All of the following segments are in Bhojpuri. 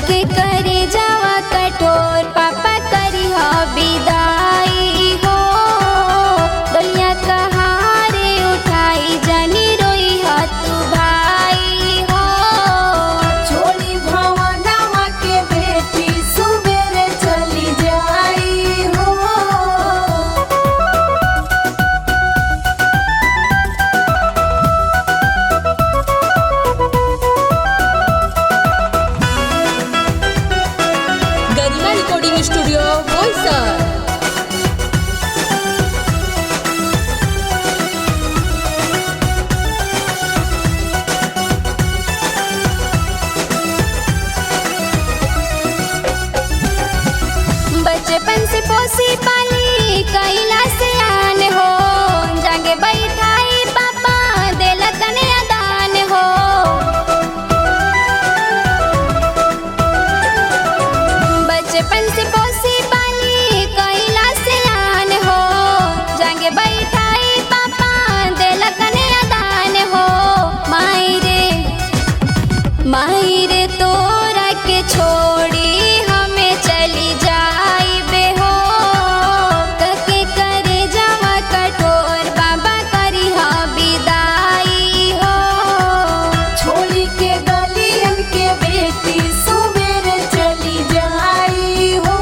कके करे जावा कठोर पापा करी हो विदाई हो। डोलिया कहारे उठाई जनी रोई हो तू भाई हो। छोड़ी भवनवा के बेटी सुबेरे चली जाई हो। गरिमा रिकॉर्डिंग स्टूडियो बोईसर। बचपन से पोसी पाली कैला से आन हो। जागे बैठाई पापा देला कन्या दान हो। बचपन से पोसी पाली कैला से आन हो। जागे बैठाई पापा देला कन्या दान हो। माई रे तोरा के छोड़ी हमें चली जाई बे हो। कके करे जावा कठोर बाबा करी हो विदाई हो। छोड़ी के गलियन के बेटी सुबेरे चली जाई हो।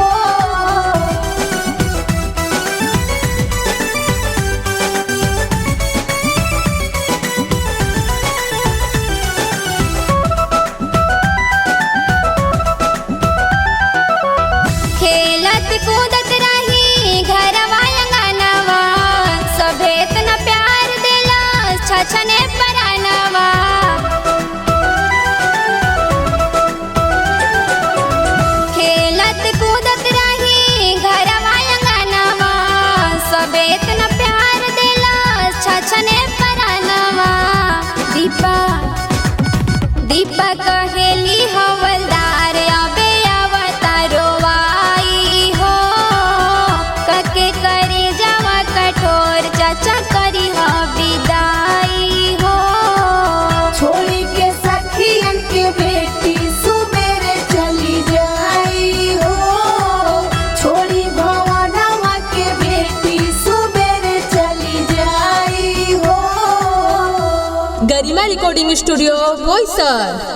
खेलत कूदत रही घरवा अंगनवा। सभे इतना प्यार देला छछने परानवा। खेलत कूदत रही घरवा अंगनवा। सभे इतना प्यार देला छछने परानवा। दीपा कहेली हवलदार अबे अवतारो आई हो। कके करे जावा कठोर चाचा करी हो विदाई हो। छोड़ी के सखियन के बेटी सुबेरे चली जाई हो। छोड़ी भवनवा के बेटी सुबेरे चली जाई हो। गरिमा रिकॉर्डिंग स्टूडियो बोईसर।